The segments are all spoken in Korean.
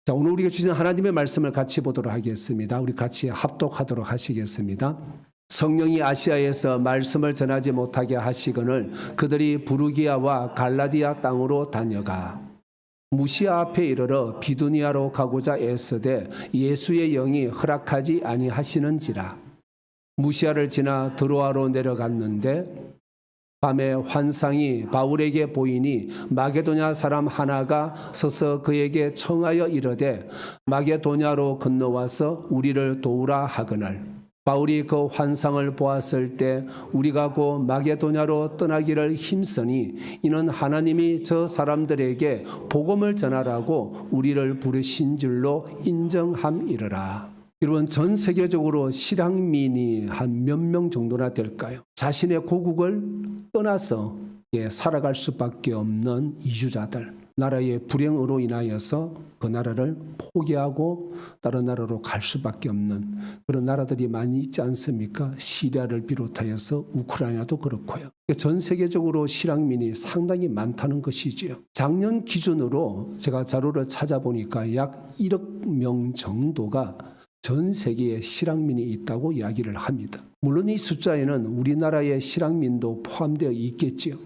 자, 오늘 우리가 주신 하나님의 말씀을 같이 보도록 하겠습니다. 우리 같이 합독하도록 하시겠습니다. 성령이 아시아에서 말씀을 전하지 못하게 하시거늘 그들이 부르기아와 갈라디아 땅으로 다녀가 무시아 앞에 이르러 비두니아로 가고자 애쓰되 예수의 영이 허락하지 아니하시는지라. 무시아를 지나 드로아로 내려갔는데 밤에 환상이 바울에게 보이니 마게도냐 사람 하나가 서서 그에게 청하여 이르되 마게도냐로 건너와서 우리를 도우라 하거늘 바울이 그 환상을 보았을 때 우리가 곧 마게도냐로 떠나기를 힘쓰니 이는 하나님이 저 사람들에게 복음을 전하라고 우리를 부르신 줄로 인정함이르라. 여러분, 전 세계적으로 실향민이 한 몇 명 정도나 될까요? 자신의 고국을 떠나서 살아갈 수밖에 없는 이주자들, 나라의 불행으로 인하여서 그 나라를 포기하고 다른 나라로 갈 수밖에 없는 그런 나라들이 많이 있지 않습니까? 시리아를 비롯하여서 우크라이나도 그렇고요. 전 세계적으로 실향민이 상당히 많다는 것이지요. 작년 기준으로 제가 자료를 찾아보니까 약 1억 명 정도가 전 세계에 실향민이 있다고 이야기를 합니다. 물론 이 숫자에는 우리나라의 실향민도 포함되어 있겠지요.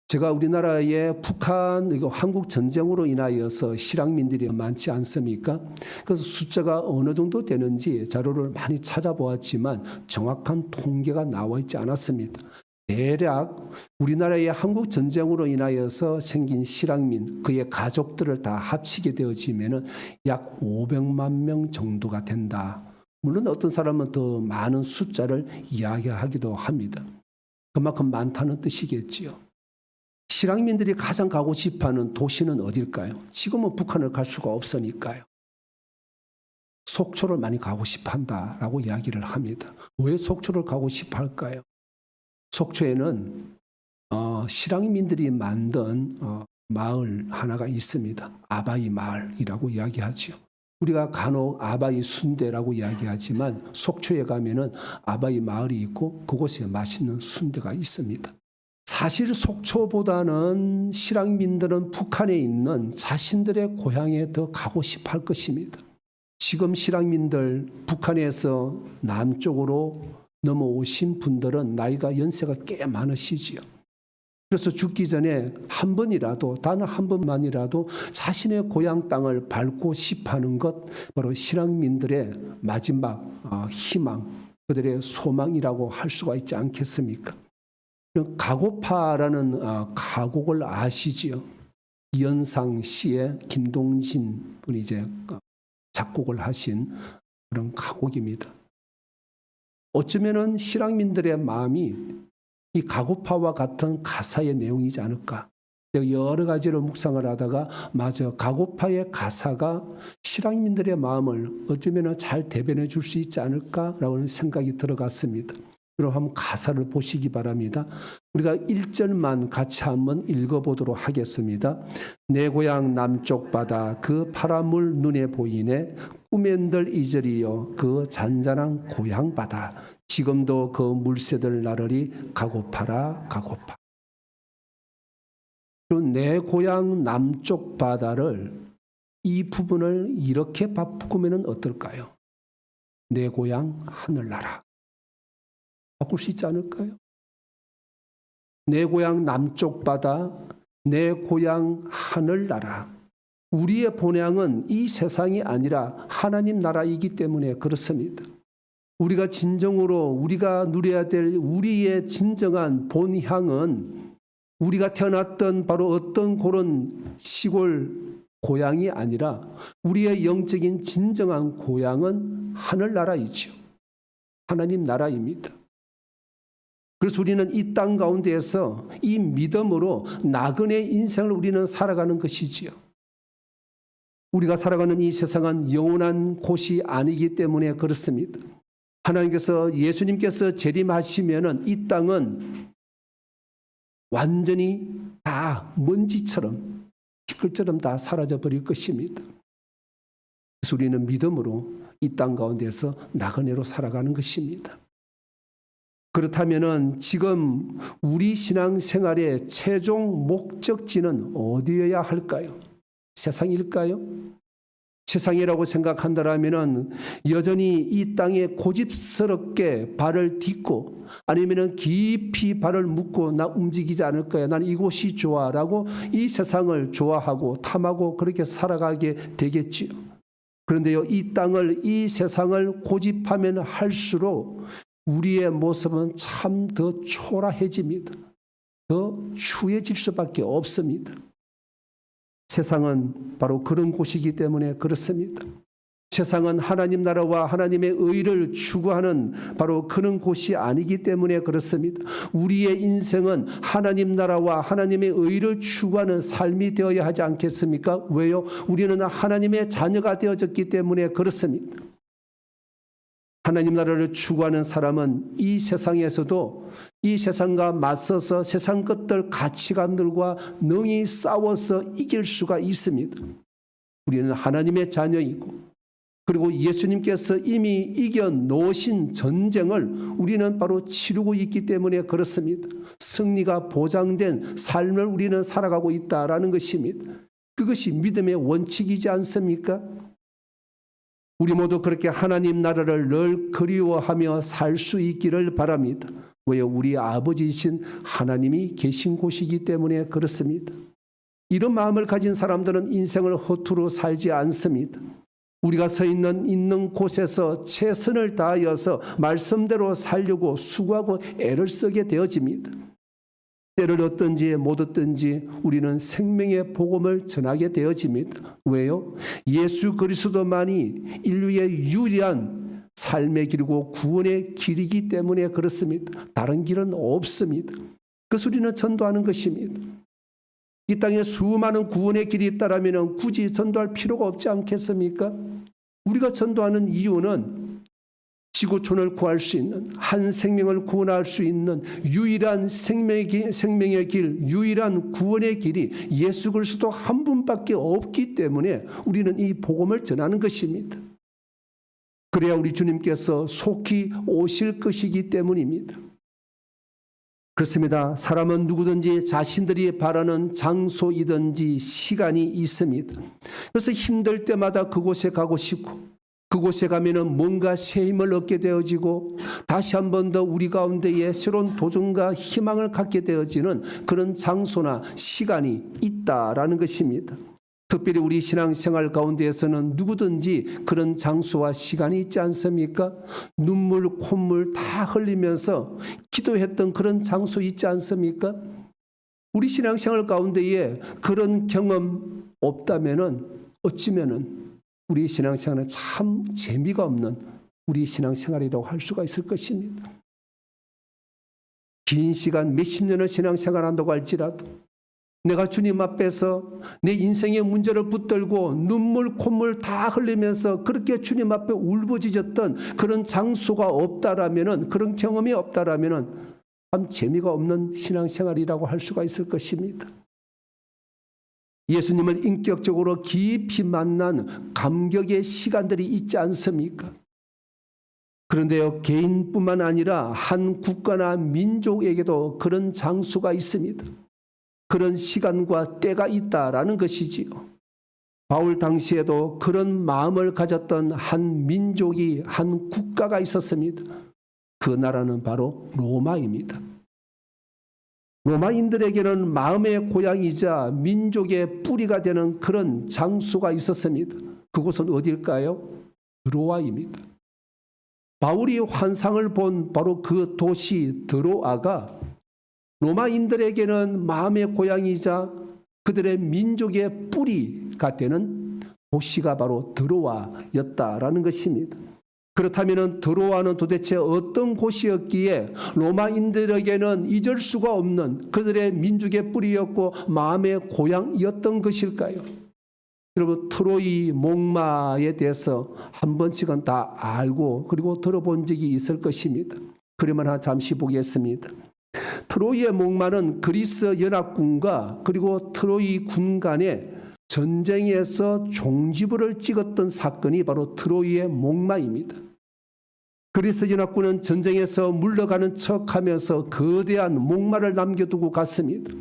제가 우리나라의 북한, 한국 전쟁으로 인하여서 실향민들이 많지 않습니까? 그래서 숫자가 어느 정도 되는지 자료를 많이 찾아보았지만 정확한 통계가 나와 있지 않았습니다. 대략 우리나라의 한국 전쟁으로 인하여서 생긴 실향민, 그의 가족들을 다 합치게 되어지면 약 500만 명 정도가 된다. 물론 어떤 사람은 더 많은 숫자를 이야기하기도 합니다. 그만큼 많다는 뜻이겠지요. 실향민들이 가장 가고 싶어하는 도시는 어딜까요? 지금은 북한을 갈 수가 없으니까요. 속초를 많이 가고 싶어한다라고 이야기를 합니다. 왜 속초를 가고 싶어할까요? 속초에는 실향민들이 만든 마을 하나가 있습니다. 아바이 마을이라고 이야기하죠. 우리가 간혹 아바이 순대라고 이야기하지만 속초에 가면은 아바이 마을이 있고 그곳에 맛있는 순대가 있습니다. 사실 속초보다는 실향민들은 북한에 있는 자신들의 고향에 더 가고 싶어 할 것입니다. 지금 실향민들 북한에서 남쪽으로 넘어오신 분들은 나이가 연세가 꽤 많으시지요. 그래서 죽기 전에 한 번이라도, 단 한 번만이라도 자신의 고향 땅을 밟고 싶어하는 것, 바로 실향민들의 마지막 희망, 그들의 소망이라고 할 수가 있지 않겠습니까? 가고파라는 가곡을 아시지요? 이현상 씨의 김동진 분이 이제 작곡을 하신 그런 가곡입니다. 어쩌면은 실향민들의 마음이 이 가고파와 같은 가사의 내용이지 않을까. 여러 가지로 묵상을 하다가 맞아, 가고파의 가사가 실향민들의 마음을 어쩌면은 잘 대변해 줄 수 있지 않을까라는 생각이 들어갔습니다. 그럼 한번 가사를 보시기 바랍니다. 우리가 1절만 같이 한번 읽어보도록 하겠습니다. 내 고향 남쪽 바다 그 파란 물 눈에 보이네 꿈엔들 이절이여 그 잔잔한 고향 바다 지금도 그 물새들 나르리 가고파라 가고파. 그리고 내 고향 남쪽 바다를 이 부분을 이렇게 바꾸면 어떨까요? 내 고향 하늘나라. 바꿀 수 있지 않을까요? 내 고향 남쪽 바다, 내 고향 하늘나라. 우리의 본향은 이 세상이 아니라 하나님 나라이기 때문에 그렇습니다. 우리가 진정으로 우리가 누려야 될 우리의 진정한 본향은 우리가 태어났던 바로 어떤 그런 시골 고향이 아니라 우리의 영적인 진정한 고향은 하늘나라이죠. 하나님 나라입니다. 그래서 우리는 이 땅 가운데에서 이 믿음으로 나그네 인생을 우리는 살아가는 것이지요. 우리가 살아가는 이 세상은 영원한 곳이 아니기 때문에 그렇습니다. 하나님께서 예수님께서 재림하시면은 이 땅은 완전히 다 먼지처럼 티끌처럼 다 사라져 버릴 것입니다. 그래서 우리는 믿음으로 이 땅 가운데서 나그네로 살아가는 것입니다. 그렇다면은 지금 우리 신앙생활의 최종 목적지는 어디여야 할까요? 세상일까요? 세상이라고 생각한다라면은 여전히 이 땅에 고집스럽게 발을 딛고 아니면은 깊이 발을 묶고 나 움직이지 않을 거야. 난 이곳이 좋아라고 이 세상을 좋아하고 탐하고 그렇게 살아가게 되겠지요. 그런데요, 이 땅을 이 세상을 고집하면 할수록 우리의 모습은 참 더 초라해집니다. 더 추해질 수밖에 없습니다. 세상은 바로 그런 곳이기 때문에 그렇습니다. 세상은 하나님 나라와 하나님의 의를 추구하는 바로 그런 곳이 아니기 때문에 그렇습니다. 우리의 인생은 하나님 나라와 하나님의 의를 추구하는 삶이 되어야 하지 않겠습니까? 왜요? 우리는 하나님의 자녀가 되어졌기 때문에 그렇습니다. 하나님 나라를 추구하는 사람은 이 세상에서도 이 세상과 맞서서 세상 것들 가치관들과 능히 싸워서 이길 수가 있습니다. 우리는 하나님의 자녀이고 그리고 예수님께서 이미 이겨놓으신 전쟁을 우리는 바로 치르고 있기 때문에 그렇습니다. 승리가 보장된 삶을 우리는 살아가고 있다라는 것입니다. 그것이 믿음의 원칙이지 않습니까? 우리 모두 그렇게 하나님 나라를 늘 그리워하며 살 수 있기를 바랍니다. 왜요? 우리 아버지이신 하나님이 계신 곳이기 때문에 그렇습니다. 이런 마음을 가진 사람들은 인생을 허투루 살지 않습니다. 우리가 서 있는 곳에서 최선을 다하여서 말씀대로 살려고 수고하고 애를 쓰게 되어집니다. 때를 얻든지 못 얻든지 우리는 생명의 복음을 전하게 되어집니다. 왜요? 예수 그리스도만이 인류의 유일한 삶의 길이고 구원의 길이기 때문에 그렇습니다. 다른 길은 없습니다. 그래서 우리는 전도하는 것입니다. 이 땅에 수많은 구원의 길이 있다라면 굳이 전도할 필요가 없지 않겠습니까? 우리가 전도하는 이유는 지구촌을 구할 수 있는, 한 생명을 구원할 수 있는 유일한 생명의 길, 유일한 구원의 길이 예수 그리스도 한 분밖에 없기 때문에 우리는 이 복음을 전하는 것입니다. 그래야 우리 주님께서 속히 오실 것이기 때문입니다. 그렇습니다. 사람은 누구든지 자신들이 바라는 장소이든지 시간이 있습니다. 그래서 힘들 때마다 그곳에 가고 싶고 그곳에 가면은 뭔가 새 힘을 얻게 되어지고 다시 한 번 더 우리 가운데에 새로운 도전과 희망을 갖게 되어지는 그런 장소나 시간이 있다라는 것입니다. 특별히 우리 신앙생활 가운데에서는 누구든지 그런 장소와 시간이 있지 않습니까? 눈물, 콧물 다 흘리면서 기도했던 그런 장소 있지 않습니까? 우리 신앙생활 가운데에 그런 경험 없다면은 어찌면은 우리 신앙생활은 참 재미가 없는 우리 신앙생활이라고 할 수가 있을 것입니다. 긴 시간 몇십 년을 신앙생활한다고 할지라도 내가 주님 앞에서 내 인생의 문제를 붙들고 눈물 콧물 다 흘리면서 그렇게 주님 앞에 울부짖었던 그런 장소가 없다라면은, 그런 경험이 없다라면은 참 재미가 없는 신앙생활이라고 할 수가 있을 것입니다. 예수님을 인격적으로 깊이 만난 감격의 시간들이 있지 않습니까? 그런데요, 개인뿐만 아니라 한 국가나 민족에게도 그런 장소가 있습니다. 그런 시간과 때가 있다라는 것이지요. 바울 당시에도 그런 마음을 가졌던 한 민족이, 한 국가가 있었습니다. 그 나라는 바로 로마입니다. 로마인들에게는 마음의 고향이자 민족의 뿌리가 되는 그런 장소가 있었습니다. 그곳은 어딜까요? 드로아입니다. 바울이 환상을 본 바로 그 도시 드로아가 로마인들에게는 마음의 고향이자 그들의 민족의 뿌리가 되는 도시가 바로 드로아였다라는 것입니다. 그렇다면 드로아는 도대체 어떤 곳이었기에 로마인들에게는 잊을 수가 없는 그들의 민족의 뿌리였고 마음의 고향이었던 것일까요? 여러분, 트로이 목마에 대해서 한 번씩은 다 알고 그리고 들어본 적이 있을 것입니다. 그러면 하나 잠시 보겠습니다. 트로이의 목마는 그리스 연합군과 그리고 트로이 군 간의 전쟁에서 종지부를 찍었던 사건이 바로 트로이의 목마입니다. 그리스 연합군은 전쟁에서 물러가는 척하면서 거대한 목마를 남겨두고 갔습니다.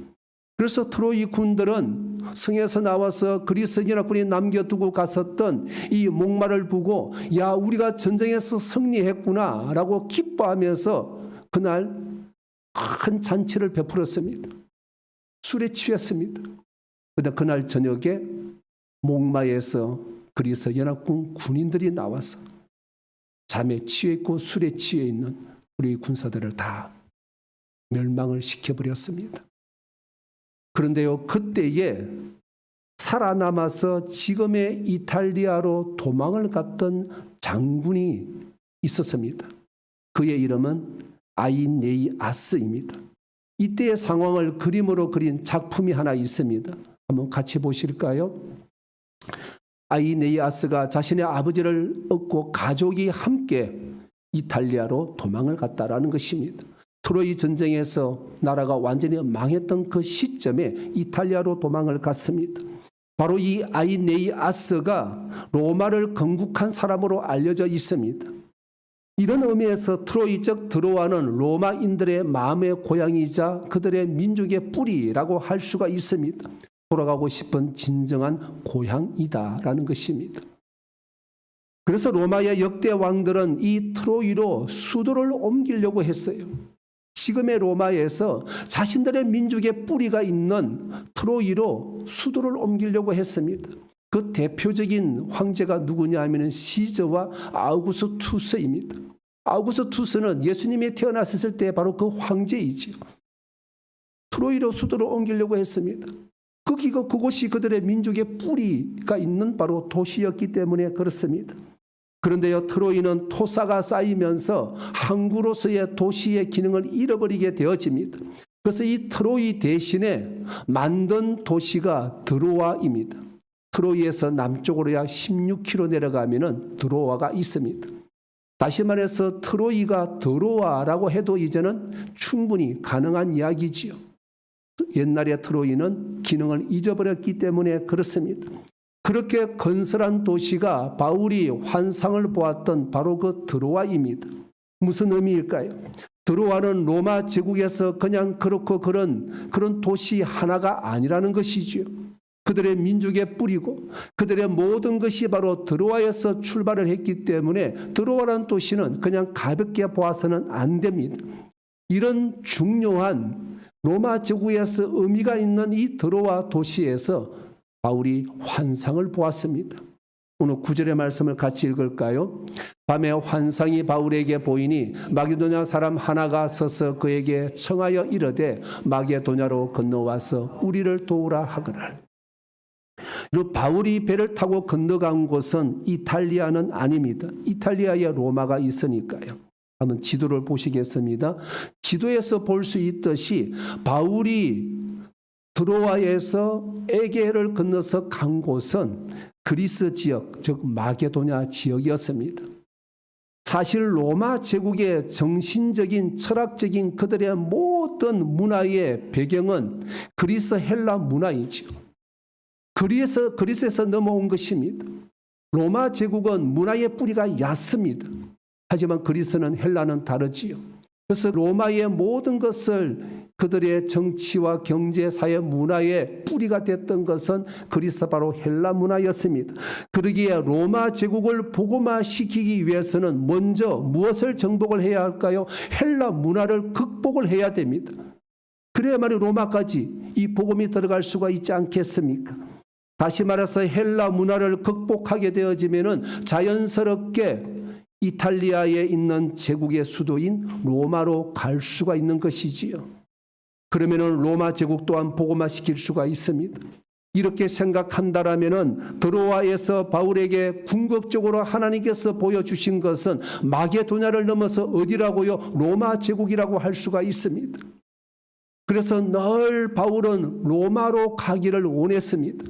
그래서 트로이 군들은 성에서 나와서 그리스 연합군이 남겨두고 갔었던 이 목마를 보고 야, 우리가 전쟁에서 승리했구나 라고 기뻐하면서 그날 큰 잔치를 베풀었습니다. 술에 취했습니다. 그런데 그날 저녁에 목마에서 그리스 연합군 군인들이 나와서 잠에 취해 있고 술에 취해 있는 우리 군사들을 다 멸망을 시켜버렸습니다. 그런데요, 그때에 살아남아서 지금의 이탈리아로 도망을 갔던 장군이 있었습니다. 그의 이름은 아이네이아스입니다. 이때의 상황을 그림으로 그린 작품이 하나 있습니다. 한번 같이 보실까요? 아이네이아스가 자신의 아버지를 얻고 가족이 함께 이탈리아로 도망을 갔다라는 것입니다. 트로이 전쟁에서 나라가 완전히 망했던 그 시점에 이탈리아로 도망을 갔습니다. 바로 이 아이네이아스가 로마를 건국한 사람으로 알려져 있습니다. 이런 의미에서 트로이적 드로아는 로마인들의 마음의 고향이자 그들의 민족의 뿌리라고 할 수가 있습니다. 돌아가고 싶은 진정한 고향이다라는 것입니다. 그래서 로마의 역대 왕들은 이 트로이로 수도를 옮기려고 했어요. 지금의 로마에서 자신들의 민족의 뿌리가 있는 트로이로 수도를 옮기려고 했습니다. 그 대표적인 황제가 누구냐 하면 시저와 아우구스투스입니다. 아우구스투스는 예수님이 태어났을 때 바로 그 황제이지요. 트로이로 수도를 옮기려고 했습니다. 그곳이 그들의 민족의 뿌리가 있는 바로 도시였기 때문에 그렇습니다. 그런데요, 트로이는 토사가 쌓이면서 항구로서의 도시의 기능을 잃어버리게 되어집니다. 그래서 이 트로이 대신에 만든 도시가 드로아입니다. 트로이에서 남쪽으로 약 16km 내려가면 드로아가 있습니다. 다시 말해서 트로이가 드로아라고 해도 이제는 충분히 가능한 이야기지요. 옛날의 트로이는 기능을 잊어버렸기 때문에 그렇습니다. 그렇게 건설한 도시가 바울이 환상을 보았던 바로 그 드로아입니다. 무슨 의미일까요? 드로아는 로마 제국에서 그냥 그렇고 그런 도시 하나가 아니라는 것이지요. 그들의 민족의 뿌리고 그들의 모든 것이 바로 드로아에서 출발을 했기 때문에 드로아라는 도시는 그냥 가볍게 보아서는 안 됩니다. 이런 중요한 로마 제국에서 의미가 있는 이 드로아 도시에서 바울이 환상을 보았습니다. 오늘 9절의 말씀을 같이 읽을까요? 밤에 환상이 바울에게 보이니 마게도냐 사람 하나가 서서 그에게 청하여 이르되 마게도냐로 건너와서 우리를 도우라 하거늘. 바울이 배를 타고 건너간 곳은 이탈리아는 아닙니다. 이탈리아에 로마가 있으니까요. 한번 지도를 보시겠습니다. 지도에서 볼 수 있듯이 바울이 드로아에서 에게해를 건너서 간 곳은 그리스 지역, 즉 마게도냐 지역이었습니다. 사실 로마 제국의 정신적인 철학적인 그들의 모든 문화의 배경은 그리스 헬라 문화이지요. 그리스에서 넘어온 것입니다. 로마 제국은 문화의 뿌리가 얕습니다. 하지만 그리스는 헬라는 다르지요. 그래서 로마의 모든 것을 그들의 정치와 경제, 사회, 문화의 뿌리가 됐던 것은 그리스 바로 헬라 문화였습니다. 그러기에 로마 제국을 복음화시키기 위해서는 먼저 무엇을 정복을 해야 할까요? 헬라 문화를 극복을 해야 됩니다. 그래야만이 로마까지 이 복음이 들어갈 수가 있지 않겠습니까? 다시 말해서 헬라 문화를 극복하게 되어지면은 자연스럽게 이탈리아에 있는 제국의 수도인 로마로 갈 수가 있는 것이지요. 그러면은 로마 제국 또한 복음화시킬 수가 있습니다. 이렇게 생각한다라면은 드로아에서 바울에게 궁극적으로 하나님께서 보여주신 것은 마게도냐를 넘어서 어디라고요? 로마 제국이라고 할 수가 있습니다. 그래서 늘 바울은 로마로 가기를 원했습니다.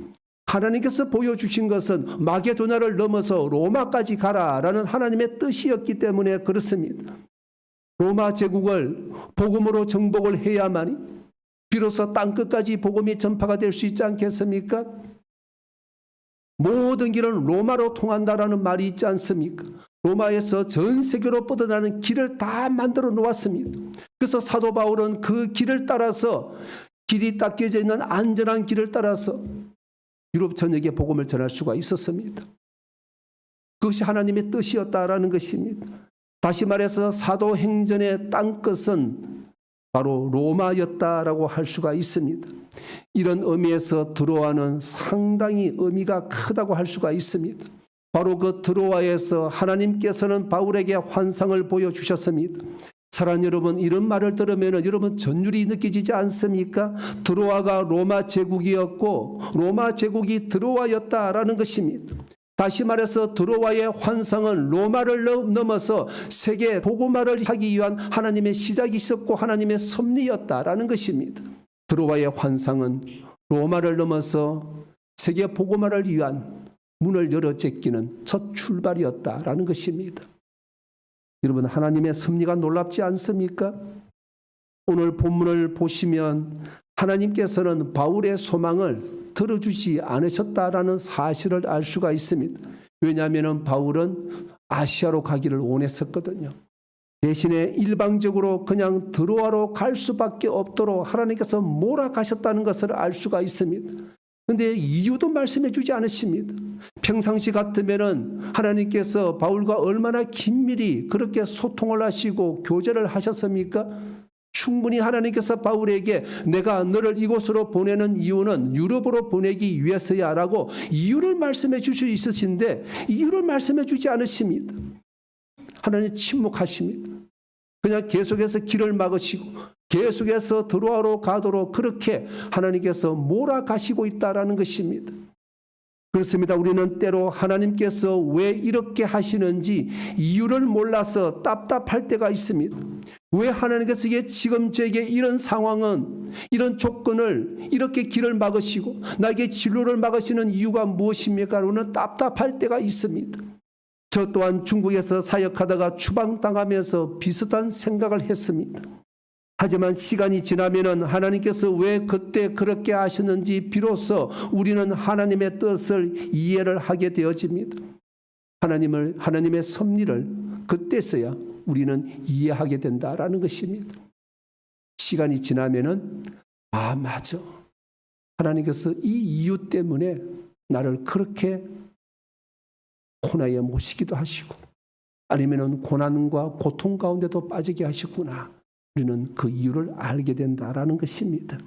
하나님께서 보여주신 것은 마게도냐를 넘어서 로마까지 가라라는 하나님의 뜻이었기 때문에 그렇습니다. 로마 제국을 복음으로 정복을 해야만이 비로소 땅끝까지 복음이 전파가 될 수 있지 않겠습니까? 모든 길은 로마로 통한다라는 말이 있지 않습니까? 로마에서 전 세계로 뻗어나는 길을 다 만들어 놓았습니다. 그래서 사도 바울은 그 길을 따라서 길이 닦여져 있는 안전한 길을 따라서 유럽 전역에 복음을 전할 수가 있었습니다. 그것이 하나님의 뜻이었다라는 것입니다. 다시 말해서 사도행전의 땅끝은 바로 로마였다라고 할 수가 있습니다. 이런 의미에서 드로아는 상당히 의미가 크다고 할 수가 있습니다. 바로 그 드로아에서 하나님께서는 바울에게 환상을 보여주셨습니다. 사랑하는 여러분, 이런 말을 들으면 여러분 전율이 느껴지지 않습니까? 드로아가 로마 제국이었고 로마 제국이 드로아였다라는 것입니다. 다시 말해서 드로아의 환상은 로마를 넘어서 세계 복음화를 하기 위한 하나님의 시작이 있었고 하나님의 섭리였다라는 것입니다. 드로아의 환상은 로마를 넘어서 세계 복음화를 위한 문을 열어 제끼는 첫 출발이었다라는 것입니다. 여러분, 하나님의 섭리가 놀랍지 않습니까? 오늘 본문을 보시면 하나님께서는 바울의 소망을 들어주지 않으셨다라는 사실을 알 수가 있습니다. 왜냐하면 바울은 아시아로 가기를 원했었거든요. 대신에 일방적으로 그냥 드로아로 갈 수밖에 없도록 하나님께서 몰아가셨다는 것을 알 수가 있습니다. 그런데 이유도 말씀해 주지 않으십니다. 평상시 같으면은 하나님께서 바울과 얼마나 긴밀히 그렇게 소통을 하시고 교제를 하셨습니까? 충분히 하나님께서 바울에게 내가 너를 이곳으로 보내는 이유는 유럽으로 보내기 위해서야 라고 이유를 말씀해 줄 수 있으신데 이유를 말씀해 주지 않으십니다. 하나님 침묵하십니다. 그냥 계속해서 길을 막으시고 계속해서 드로아로 가도록 그렇게 하나님께서 몰아가시고 있다라는 것입니다. 그렇습니다. 우리는 때로 하나님께서 왜 이렇게 하시는지 이유를 몰라서 답답할 때가 있습니다. 왜 하나님께서 지금 저에게 이런 상황은 이런 조건을 이렇게 길을 막으시고 나에게 진로를 막으시는 이유가 무엇입니까? 라고는 답답할 때가 있습니다. 저 또한 중국에서 사역하다가 추방당하면서 비슷한 생각을 했습니다. 하지만 시간이 지나면 하나님께서 왜 그때 그렇게 하셨는지 비로소 우리는 하나님의 뜻을 이해를 하게 되어집니다. 하나님의 섭리를 그때서야 우리는 이해하게 된다라는 것입니다. 시간이 지나면은 맞아. 하나님께서 이 이유 때문에 나를 그렇게 고난에 모시기도 하시고 아니면은 고난과 고통 가운데도 빠지게 하셨구나. 우리는 그 이유를 알게 된다라는 것입니다.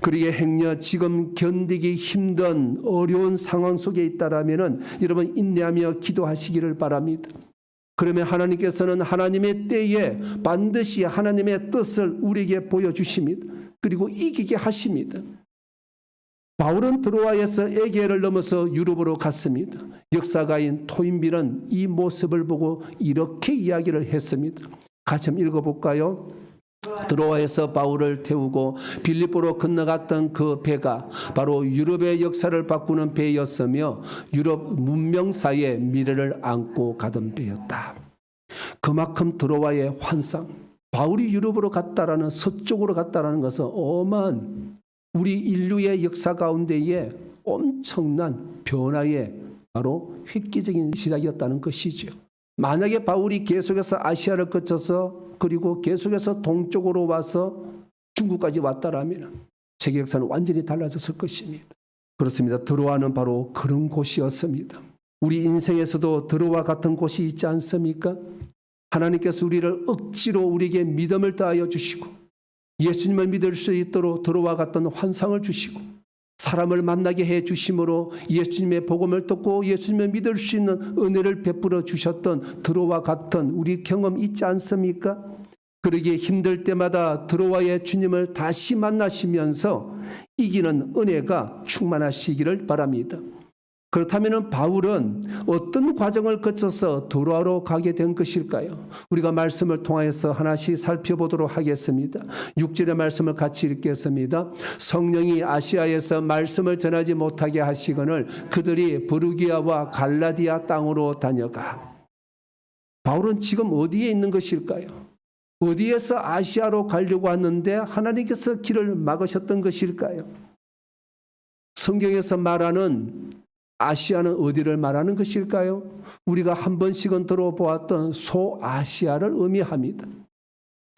그러기에 행여 지금 견디기 힘든 어려운 상황 속에 있다라면은 여러분 인내하며 기도하시기를 바랍니다. 그러면 하나님께서는 하나님의 때에 반드시 하나님의 뜻을 우리에게 보여주십니다. 그리고 이기게 하십니다. 바울은 드로아에서 에게를 넘어서 유럽으로 갔습니다. 역사가인 토인빌은 이 모습을 보고 이렇게 이야기를 했습니다. 같이 한번 읽어볼까요? 드로아에서 바울을 태우고 빌립보로 건너갔던 그 배가 바로 유럽의 역사를 바꾸는 배였으며 유럽 문명사의 미래를 안고 가던 배였다. 그만큼 드로아의 환상, 바울이 유럽으로 갔다라는 서쪽으로 갔다라는 것은 어마한 우리 인류의 역사 가운데에 엄청난 변화의 바로 획기적인 시작이었다는 것이죠. 만약에 바울이 계속해서 아시아를 거쳐서 그리고 계속해서 동쪽으로 와서 중국까지 왔다라면 세계 역사는 완전히 달라졌을 것입니다. 그렇습니다. 드로아는 바로 그런 곳이었습니다. 우리 인생에서도 드로아 같은 곳이 있지 않습니까? 하나님께서 우리를 억지로 우리에게 믿음을 더하여 주시고 예수님을 믿을 수 있도록 드로아 같은 환상을 주시고 사람을 만나게 해 주심으로 예수님의 복음을 듣고 예수님을 믿을 수 있는 은혜를 베풀어 주셨던 드로아 같은 우리 경험 있지 않습니까? 그러기에 힘들 때마다 드로아의 주님을 다시 만나시면서 이기는 은혜가 충만하시기를 바랍니다. 그렇다면 바울은 어떤 과정을 거쳐서 드로아로 가게 된 것일까요? 우리가 말씀을 통해서 하나씩 살펴보도록 하겠습니다. 6절의 말씀을 같이 읽겠습니다. 성령이 아시아에서 말씀을 전하지 못하게 하시거늘 그들이 브루기아와 갈라디아 땅으로 다녀가. 바울은 지금 어디에 있는 것일까요? 어디에서 아시아로 가려고 하는데 하나님께서 길을 막으셨던 것일까요? 성경에서 말하는 아시아는 어디를 말하는 것일까요? 우리가 한 번씩은 들어보았던 소아시아를 의미합니다.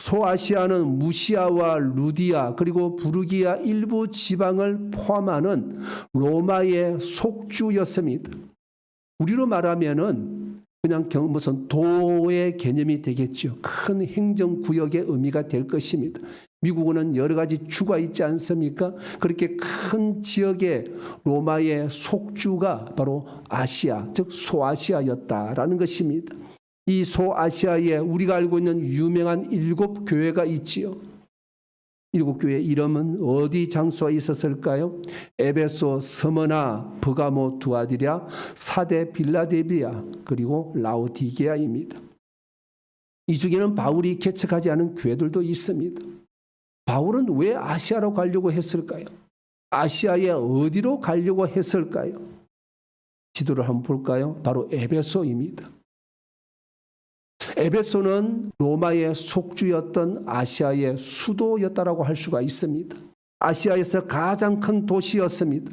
소아시아는 무시아와 루디아 그리고 부르기아 일부 지방을 포함하는 로마의 속주였습니다. 우리로 말하면은 그냥 무슨 도의 개념이 되겠죠. 큰 행정구역의 의미가 될 것입니다. 미국은 여러 가지 주가 있지 않습니까? 그렇게 큰 지역의 로마의 속주가 바로 아시아, 즉 소아시아였다라는 것입니다. 이 소아시아에 우리가 알고 있는 유명한 7교회가 있지요. 7교회 이름은 어디 장소에 있었을까요? 에베소, 스머나, 버가모, 두아디랴, 사데, 빌라델비아, 그리고 라오디게아입니다. 이 중에는 바울이 개척하지 않은 교회들도 있습니다. 바울은 왜 아시아로 가려고 했을까요? 아시아에 어디로 가려고 했을까요? 지도를 한번 볼까요? 바로 에베소입니다. 에베소는 로마의 속주였던 아시아의 수도였다라고 할 수가 있습니다. 아시아에서 가장 큰 도시였습니다.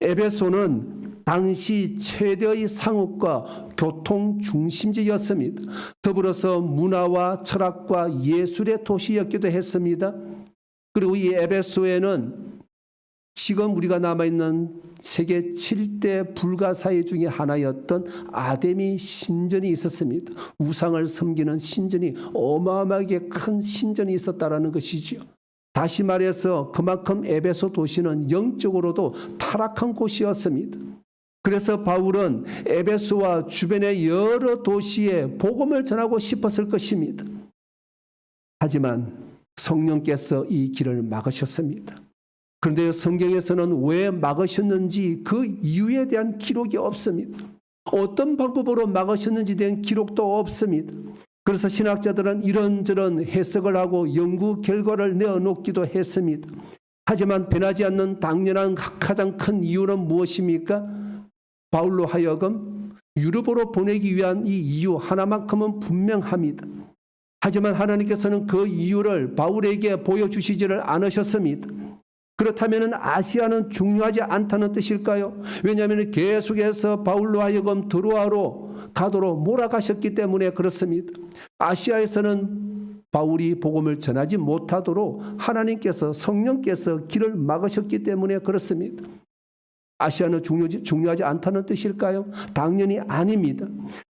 에베소는 당시 최대의 상업과 교통 중심지였습니다. 더불어서 문화와 철학과 예술의 도시였기도 했습니다. 그리고 이 에베소에는 지금 우리가 남아있는 세계 7대 불가사의 중에 하나였던 아데미 신전이 있었습니다. 우상을 섬기는 신전이 어마어마하게 큰 신전이 있었다라는 것이죠. 다시 말해서 그만큼 에베소 도시는 영적으로도 타락한 곳이었습니다. 그래서 바울은 에베소와 주변의 여러 도시에 복음을 전하고 싶었을 것입니다. 하지만 성령께서 이 길을 막으셨습니다. 그런데 성경에서는 왜 막으셨는지 그 이유에 대한 기록이 없습니다. 어떤 방법으로 막으셨는지에 대한 기록도 없습니다. 그래서 신학자들은 이런저런 해석을 하고 연구 결과를 내어놓기도 했습니다. 하지만 변하지 않는 당연한 가장 큰 이유는 무엇입니까? 바울로 하여금 유럽으로 보내기 위한 이 이유 하나만큼은 분명합니다. 하지만 하나님께서는 그 이유를 바울에게 보여주시지를 않으셨습니다. 그렇다면 아시아는 중요하지 않다는 뜻일까요? 왜냐하면 계속해서 바울로 하여금 드로아로 가도록 몰아가셨기 때문에 그렇습니다. 아시아에서는 바울이 복음을 전하지 못하도록 하나님께서 성령께서 길을 막으셨기 때문에 그렇습니다. 아시아는 중요하지 않다는 뜻일까요? 당연히 아닙니다.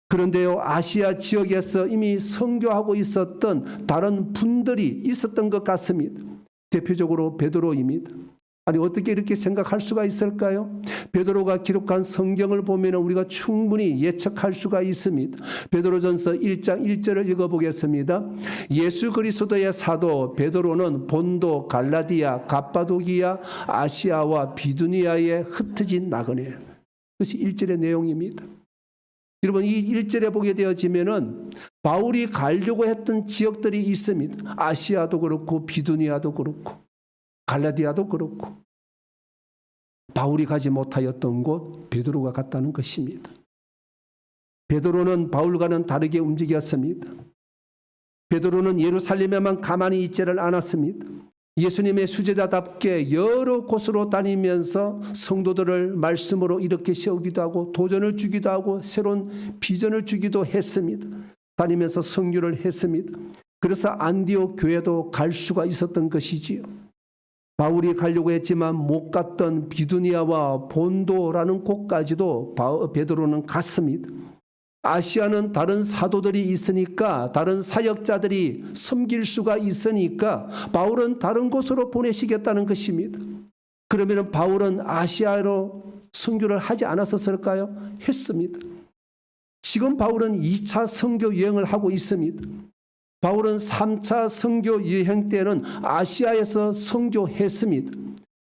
그런데요, 아시아 지역에서 이미 선교하고 있었던 다른 분들이 있었던 것 같습니다. 대표적으로 베드로입니다. 아니 어떻게 이렇게 생각할 수가 있을까요? 베드로가 기록한 성경을 보면 우리가 충분히 예측할 수가 있습니다. 베드로전서 1장 1절을 읽어보겠습니다. 예수 그리스도의 사도 베드로는 본도, 갈라디아, 갑바도기아, 아시아와 비두니아에 흩어진 나그네. 그것이 1절의 내용입니다. 여러분 이 1절에 보게 되어지면은 바울이 가려고 했던 지역들이 있습니다. 아시아도 그렇고 비두니아도 그렇고 갈라디아도 그렇고 바울이 가지 못하였던 곳 베드로가 갔다는 것입니다. 베드로는 바울과는 다르게 움직였습니다. 베드로는 예루살렘에만 가만히 있지를 않았습니다. 예수님의 수제자답게 여러 곳으로 다니면서 성도들을 말씀으로 일으켜 세우기도 하고 도전을 주기도 하고 새로운 비전을 주기도 했습니다. 다니면서 선교를 했습니다. 그래서 안디옥 교회도 갈 수가 있었던 것이지요. 바울이 가려고 했지만 못 갔던 비두니아와 본도라는 곳까지도 베드로는 갔습니다. 아시아는 다른 사도들이 있으니까 다른 사역자들이 섬길 수가 있으니까 바울은 다른 곳으로 보내시겠다는 것입니다. 그러면 바울은 아시아로 선교를 하지 않았었을까요? 했습니다. 지금 바울은 2차 선교 여행을 하고 있습니다. 바울은 3차 선교 여행 때는 아시아에서 선교했습니다.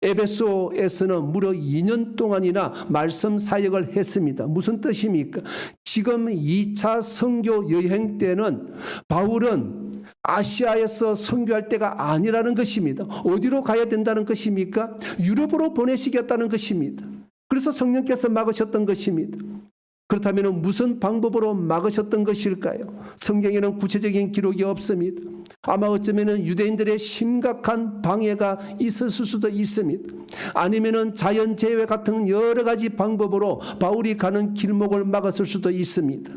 에베소에서는 무려 2년 동안이나 말씀 사역을 했습니다. 무슨 뜻입니까? 지금 2차 선교 여행 때는 바울은 아시아에서 선교할 때가 아니라는 것입니다. 어디로 가야 된다는 것입니까? 유럽으로 보내시겠다는 것입니다. 그래서 성령께서 막으셨던 것입니다. 그렇다면 무슨 방법으로 막으셨던 것일까요? 성경에는 구체적인 기록이 없습니다. 아마 어쩌면 유대인들의 심각한 방해가 있었을 수도 있습니다. 아니면 자연재해 같은 여러 가지 방법으로 바울이 가는 길목을 막았을 수도 있습니다.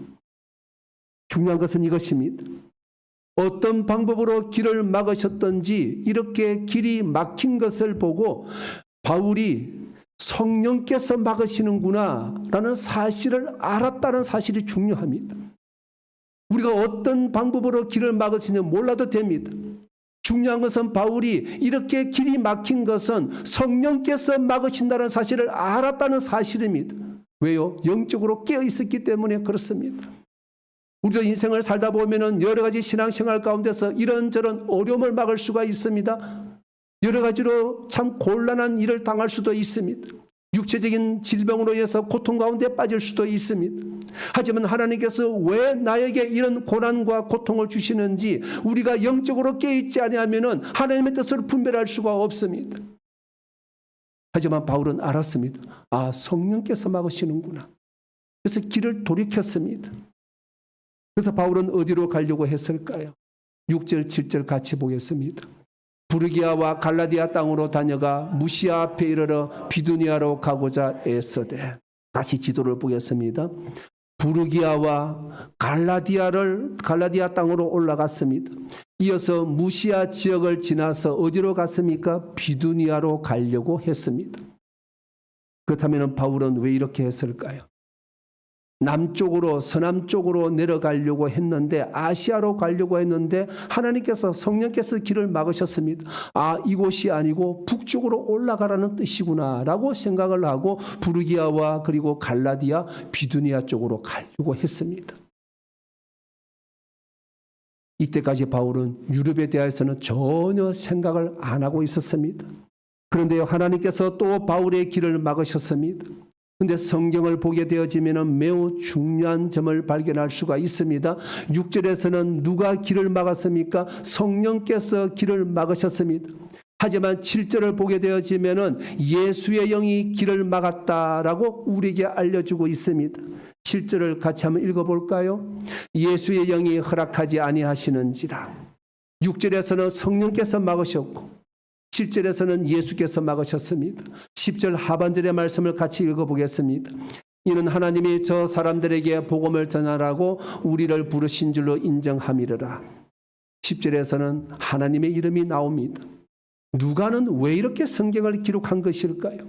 중요한 것은 이것입니다. 어떤 방법으로 길을 막으셨던지 이렇게 길이 막힌 것을 보고 바울이 성령께서 막으시는구나 라는 사실을 알았다는 사실이 중요합니다. 우리가 어떤 방법으로 길을 막으시는지 몰라도 됩니다. 중요한 것은 바울이 이렇게 길이 막힌 것은 성령께서 막으신다는 사실을 알았다는 사실입니다. 왜요? 영적으로 깨어 있었기 때문에 그렇습니다. 우리도 인생을 살다 보면은 여러 가지 신앙생활 가운데서 이런저런 어려움을 막을 수가 있습니다. 여러 가지로 참 곤란한 일을 당할 수도 있습니다. 육체적인 질병으로 인해서 고통 가운데 빠질 수도 있습니다. 하지만 하나님께서 왜 나에게 이런 고난과 고통을 주시는지 우리가 영적으로 깨어있지 아니하면은 하나님의 뜻을 분별할 수가 없습니다. 하지만 바울은 알았습니다. 아, 성령께서 막으시는구나. 그래서 길을 돌이켰습니다. 그래서 바울은 어디로 가려고 했을까요? 6절, 7절 같이 보겠습니다. 부르기아와 갈라디아 땅으로 다녀가 무시아 앞에 이르러 비두니아로 가고자 애쓰되. 다시 지도를 보겠습니다. 부르기아와 갈라디아 땅으로 올라갔습니다. 이어서 무시아 지역을 지나서 어디로 갔습니까? 비두니아로 가려고 했습니다. 그렇다면 바울은 왜 이렇게 했을까요? 남쪽으로 서남쪽으로 내려가려고 했는데 아시아로 가려고 했는데 하나님께서 성령께서 길을 막으셨습니다. 아, 이곳이 아니고 북쪽으로 올라가라는 뜻이구나 라고 생각을 하고 부르기아와 그리고 갈라디아 비두니아 쪽으로 가려고 했습니다. 이때까지 바울은 유럽에 대해서는 전혀 생각을 안 하고 있었습니다. 그런데 하나님께서 또 바울의 길을 막으셨습니다. 그런데 성경을 보게 되어지면 매우 중요한 점을 발견할 수가 있습니다. 6절에서는 누가 길을 막았습니까? 성령께서 길을 막으셨습니다. 하지만 7절을 보게 되어지면 예수의 영이 길을 막았다라고 우리에게 알려주고 있습니다. 7절을 같이 한번 읽어볼까요? 예수의 영이 허락하지 아니하시는지라. 6절에서는 성령께서 막으셨고 7절에서는 예수께서 막으셨습니다. 10절 하반절의 말씀을 같이 읽어보겠습니다. 이는 하나님이 저 사람들에게 복음을 전하라고 우리를 부르신 줄로 인정함이르라. 10절에서는 하나님의 이름이 나옵니다. 누가는 왜 이렇게 성경을 기록한 것일까요?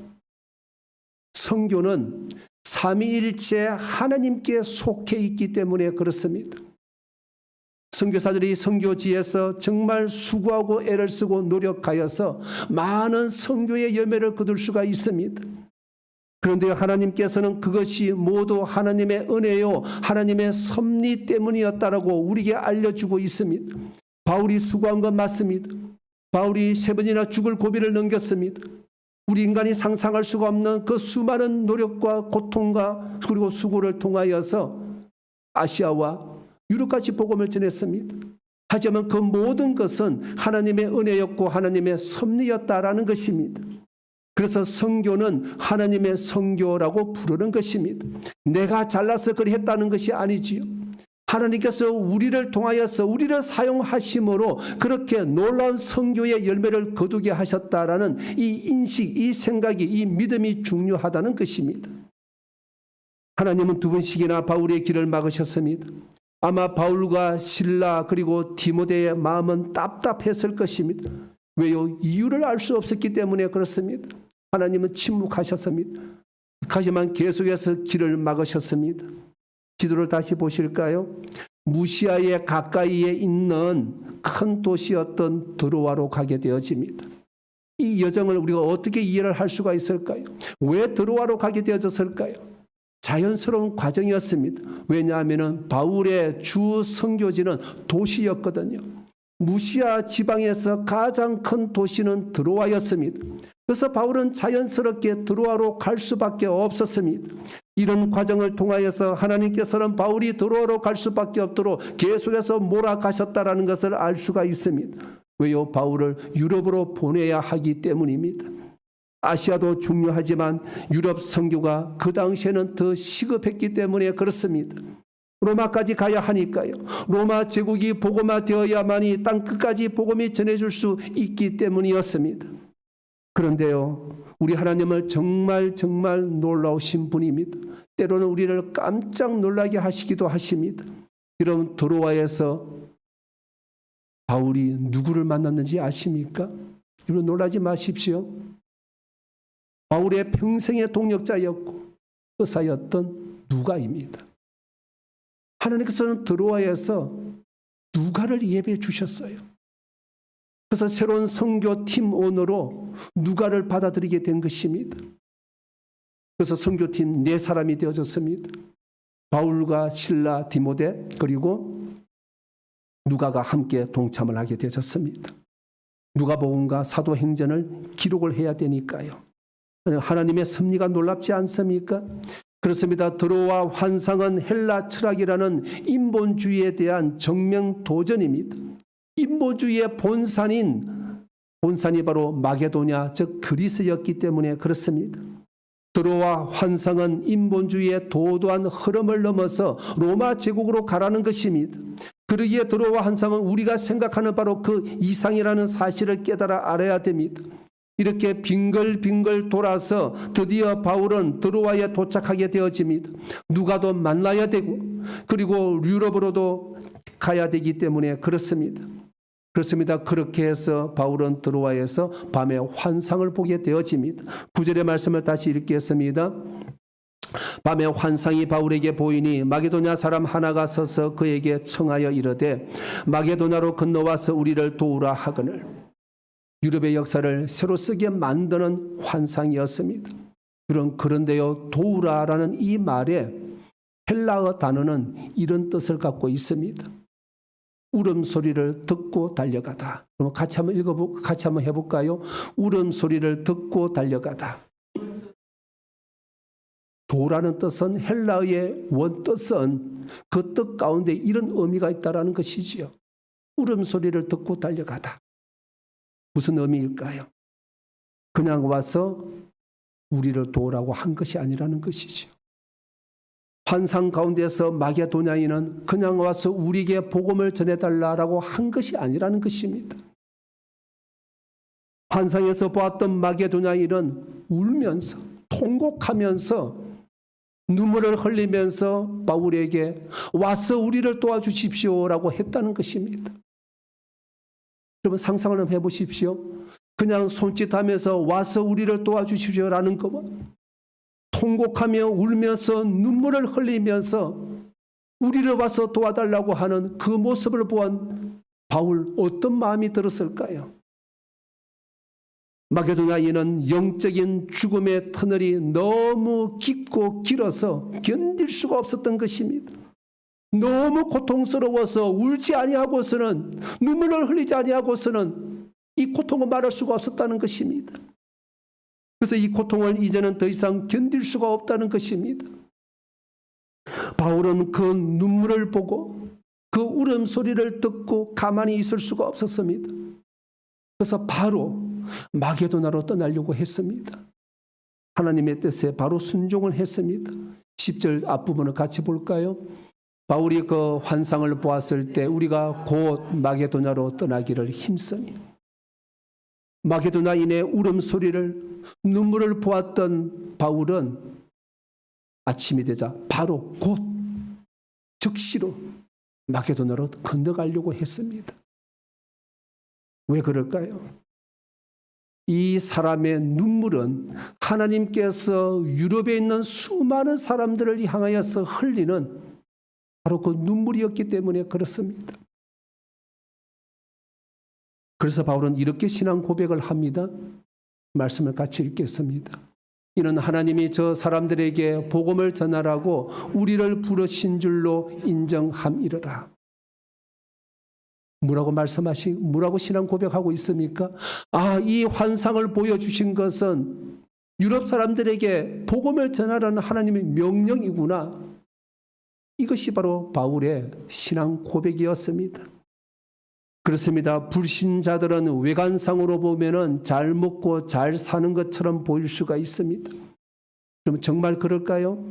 성교는 삼위일체 하나님께 속해 있기 때문에 그렇습니다. 선교사들이 선교지에서 정말 수고하고 애를 쓰고 노력하여서 많은 선교의 열매를 거둘 수가 있습니다. 그런데 하나님께서는 그것이 모두 하나님의 은혜요 하나님의 섭리 때문이었다라고 우리에게 알려주고 있습니다. 바울이 수고한 건 맞습니다. 바울이 3번이나 죽을 고비를 넘겼습니다. 우리 인간이 상상할 수가 없는 그 수많은 노력과 고통과 그리고 수고를 통하여서 아시아와 유럽까지 복음을 전했습니다. 하지만 그 모든 것은 하나님의 은혜였고 하나님의 섭리였다라는 것입니다. 그래서 선교는 하나님의 선교라고 부르는 것입니다. 내가 잘나서 그리 했다는 것이 아니지요. 하나님께서 우리를 통하여서 우리를 사용하심으로 그렇게 놀라운 선교의 열매를 거두게 하셨다라는 이 인식, 이 생각이, 이 믿음이 중요하다는 것입니다. 하나님은 2번씩이나 바울의 길을 막으셨습니다. 아마 바울과 실라 그리고 디모데의 마음은 답답했을 것입니다. 왜요? 이유를 알 수 없었기 때문에 그렇습니다. 하나님은 침묵하셨습니다. 하지만 계속해서 길을 막으셨습니다. 지도를 다시 보실까요? 무시아의 가까이에 있는 큰 도시였던 드로아로 가게 되어집니다. 이 여정을 우리가 어떻게 이해를 할 수가 있을까요? 왜 드로아로 가게 되어졌을까요? 자연스러운 과정이었습니다. 왜냐하면 바울의 주 선교지는 도시였거든요. 무시아 지방에서 가장 큰 도시는 드로아였습니다. 그래서 바울은 자연스럽게 드로아로 갈 수밖에 없었습니다. 이런 과정을 통하여서 하나님께서는 바울이 드로아로 갈 수밖에 없도록 계속해서 몰아가셨다는 것을 알 수가 있습니다. 왜요? 바울을 유럽으로 보내야 하기 때문입니다. 아시아도 중요하지만 유럽 선교가 그 당시에는 더 시급했기 때문에 그렇습니다. 로마까지 가야 하니까요. 로마 제국이 복음화되어야만이 땅 끝까지 복음이 전해줄 수 있기 때문이었습니다. 그런데요, 우리 하나님은 정말 놀라우신 분입니다. 때로는 우리를 깜짝 놀라게 하시기도 하십니다. 이런 드로아에서 바울이 누구를 만났는지 아십니까? 여러분 놀라지 마십시오. 바울의 평생의 동역자였고 의사였던 누가입니다. 하나님께서는 드로아에서 누가를 예배해 주셨어요. 그래서 새로운 선교팀 원으로 누가를 받아들이게 된 것입니다. 그래서 선교팀 4사람이 되어졌습니다. 바울과 실라, 디모데 그리고 누가가 함께 동참을 하게 되어졌습니다. 누가복음과 사도행전을 기록을 해야 되니까요. 하나님의 섭리가 놀랍지 않습니까? 그렇습니다. 드로아 환상은 헬라 철학이라는 인본주의에 대한 정면 도전입니다. 인본주의의 본산이 바로 마게도냐 즉 그리스였기 때문에 그렇습니다. 드로아 환상은 인본주의의 도도한 흐름을 넘어서 로마 제국으로 가라는 것입니다. 그러기에 드로아 환상은 우리가 생각하는 바로 그 이상이라는 사실을 깨달아 알아야 됩니다. 이렇게 빙글빙글 돌아서 드디어 바울은 드로아에 도착하게 되어집니다. 누가도 만나야 되고 그리고 유럽으로도 가야 되기 때문에 그렇습니다. 그렇게 해서 바울은 드로아에서 밤에 환상을 보게 되어집니다. 9절의 말씀을 다시 읽겠습니다. 밤에 환상이 바울에게 보이니 마게도냐 사람 하나가 서서 그에게 청하여 이르되 마게도냐로 건너와서 우리를 도우라 하거늘. 유럽의 역사를 새로 쓰게 만드는 환상이었습니다. 그런데요 도우라라는 이 말에 헬라어 단어는 이런 뜻을 갖고 있습니다. 울음소리를 듣고 달려가다. 그럼 같이 한번 해볼까요? 울음소리를 듣고 달려가다. 도라는 뜻은 헬라어의 원뜻은 그 뜻 가운데 이런 의미가 있다는 것이지요. 울음소리를 듣고 달려가다. 무슨 의미일까요? 그냥 와서 우리를 도우라고 한 것이 아니라는 것이지요. 환상 가운데서 마게도냐인은 그냥 와서 우리에게 복음을 전해달라고 한 것이 아니라는 것입니다. 환상에서 보았던 마게도냐인은 울면서 통곡하면서 눈물을 흘리면서 바울에게 와서 우리를 도와주십시오라고 했다는 것입니다. 여러분 상상을 한번 해보십시오. 그냥 손짓하면서 와서 우리를 도와주십시오라는 것은 통곡하며 울면서 눈물을 흘리면서 우리를 와서 도와달라고 하는 그 모습을 보한 바울 어떤 마음이 들었을까요? 마게도냐인은 영적인 죽음의 터널이 너무 깊고 길어서 견딜 수가 없었던 것입니다. 너무 고통스러워서 울지 아니하고서는 눈물을 흘리지 아니하고서는 이 고통을 말할 수가 없었다는 것입니다. 그래서 이 고통을 이제는 더 이상 견딜 수가 없다는 것입니다. 바울은 그 눈물을 보고 그 울음소리를 듣고 가만히 있을 수가 없었습니다. 그래서 바로 마게도나로 떠나려고 했습니다. 하나님의 뜻에 바로 순종을 했습니다. 10절 앞부분을 같이 볼까요? 바울이 그 환상을 보았을 때 우리가 곧 마게도냐로 떠나기를 힘쓰니. 마게도냐인의 울음소리를 눈물을 보았던 바울은 아침이 되자 바로 곧 즉시로 마게도냐로 건너가려고 했습니다. 왜 그럴까요? 이 사람의 눈물은 하나님께서 유럽에 있는 수많은 사람들을 향하여서 흘리는 바로 그 눈물이었기 때문에 그렇습니다. 그래서 바울은 이렇게 신앙 고백을 합니다. 말씀을 같이 읽겠습니다. 이는 하나님이 저 사람들에게 복음을 전하라고 우리를 부르신 줄로 인정함이러라. 뭐라고 신앙 고백하고 있습니까? 이 환상을 보여주신 것은 유럽 사람들에게 복음을 전하라는 하나님의 명령이구나. 이것이 바로 바울의 신앙 고백이었습니다. 그렇습니다. 불신자들은 외관상으로 보면은 잘 먹고 잘 사는 것처럼 보일 수가 있습니다. 그럼 정말 그럴까요?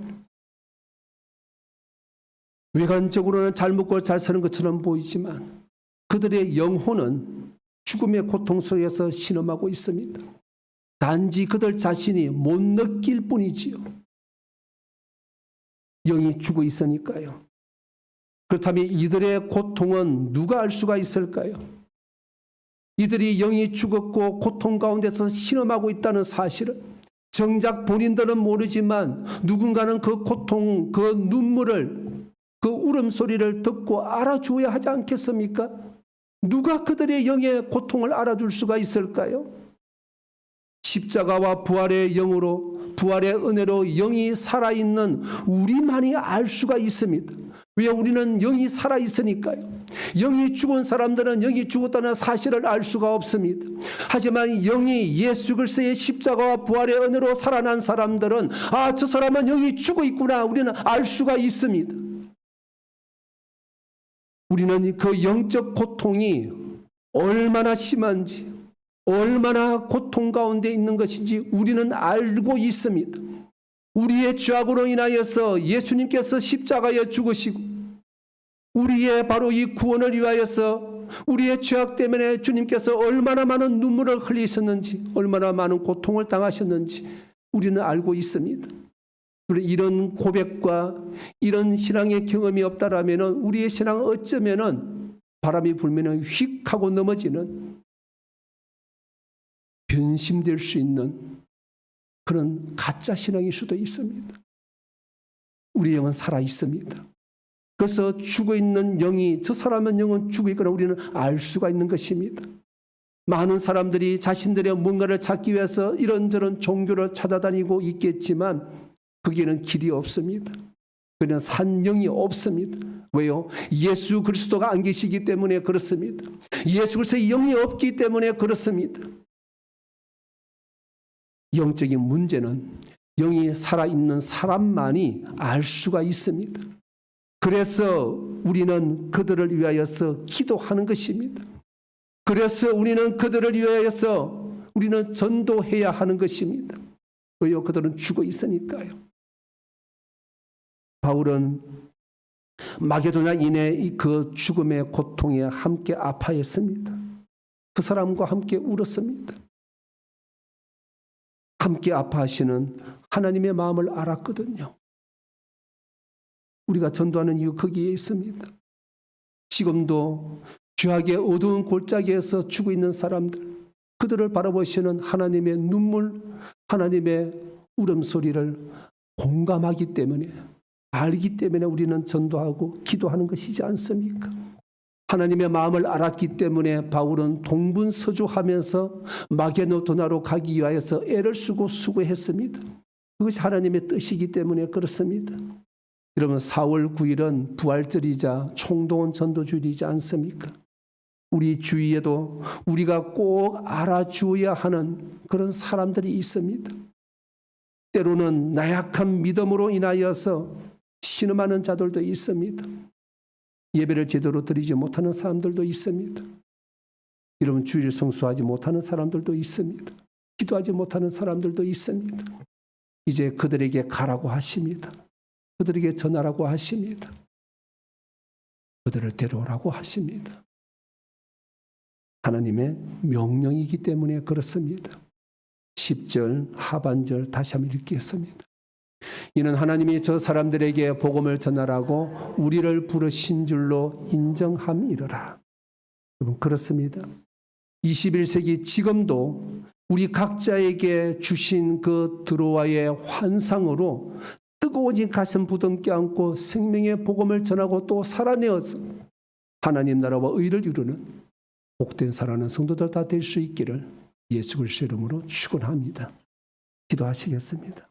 외관적으로는 잘 먹고 잘 사는 것처럼 보이지만 그들의 영혼은 죽음의 고통 속에서 신음하고 있습니다. 단지 그들 자신이 못 느낄 뿐이지요. 영이 죽어 있으니까요. 그렇다면 이들의 고통은 누가 알 수가 있을까요? 이들이 영이 죽었고 고통 가운데서 신음하고 있다는 사실을 정작 본인들은 모르지만 누군가는 그 고통, 그 눈물을, 그 울음소리를 듣고 알아주어야 하지 않겠습니까? 누가 그들의 영의 고통을 알아줄 수가 있을까요? 십자가와 부활의 영으로, 부활의 은혜로 영이 살아있는 우리만이 알 수가 있습니다. 왜? 우리는 영이 살아있으니까요. 영이 죽은 사람들은 영이 죽었다는 사실을 알 수가 없습니다. 하지만 영이 예수 그리스도의 십자가와 부활의 은혜로 살아난 사람들은 아, 저 사람은 영이 죽어 있구나, 우리는 알 수가 있습니다. 우리는 그 영적 고통이 얼마나 심한지, 얼마나 고통 가운데 있는 것인지 우리는 알고 있습니다. 우리의 죄악으로 인하여서 예수님께서 십자가에 죽으시고 우리의 바로 이 구원을 위하여서 우리의 죄악 때문에 주님께서 얼마나 많은 눈물을 흘리셨는지, 얼마나 많은 고통을 당하셨는지 우리는 알고 있습니다. 이런 고백과 이런 신앙의 경험이 없다라면 우리의 신앙은 어쩌면 바람이 불면 휙 하고 넘어지는, 변심될 수 있는 그런 가짜 신앙일 수도 있습니다. 우리 영은 살아 있습니다. 그래서 죽어있는 영이, 저 사람은 영은 죽어있거나 우리는 알 수가 있는 것입니다. 많은 사람들이 자신들의 뭔가를 찾기 위해서 이런저런 종교를 찾아다니고 있겠지만 거기에는 길이 없습니다. 그냥 산 영이 없습니다. 왜요? 예수 그리스도가 안 계시기 때문에 그렇습니다. 예수 그리스도의 영이 없기 때문에 그렇습니다. 영적인 문제는 영이 살아있는 사람만이 알 수가 있습니다. 그래서 우리는 그들을 위하여서 기도하는 것입니다. 그래서 우리는 그들을 위하여서 우리는 전도해야 하는 것입니다. 왜요? 그들은 죽어 있으니까요. 바울은 마게도냐인의 그 죽음의 고통에 함께 아파했습니다. 그 사람과 함께 울었습니다. 함께 아파하시는 하나님의 마음을 알았거든요. 우리가 전도하는 이유 거기에 있습니다. 지금도 죄악의 어두운 골짜기에서 죽어 있는 사람들, 그들을 바라보시는 하나님의 눈물, 하나님의 울음소리를 공감하기 때문에, 알기 때문에 우리는 전도하고 기도하는 것이지 않습니까? 하나님의 마음을 알았기 때문에 바울은 동분서주하면서 마게도냐로 가기 위하여서 애를 쓰고 수고했습니다. 그것이 하나님의 뜻이기 때문에 그렇습니다. 여러분, 4월 9일은 부활절이자 총동원 전도주일이지 않습니까? 우리 주위에도 우리가 꼭 알아주어야 하는 그런 사람들이 있습니다. 때로는 나약한 믿음으로 인하여서 신음하는 자들도 있습니다. 예배를 제대로 드리지 못하는 사람들도 있습니다. 여러분, 주일 성수하지 못하는 사람들도 있습니다. 기도하지 못하는 사람들도 있습니다. 이제 그들에게 가라고 하십니다. 그들에게 전하라고 하십니다. 그들을 데려오라고 하십니다. 하나님의 명령이기 때문에 그렇습니다. 10절 하반절 다시 한번 읽겠습니다. 이는 하나님이 저 사람들에게 복음을 전하라고 우리를 부르신 줄로 인정함이로라. 여러분, 그렇습니다. 21세기 지금도 우리 각자에게 주신 그 드로아의 환상으로 뜨거워진 가슴 부둥켜 안고 생명의 복음을 전하고 또 살아내어서 하나님 나라와 의를 이루는 복된 살아난 성도들 다 될 수 있기를 예수 그리스도의 이름으로 축원합니다. 기도하시겠습니다.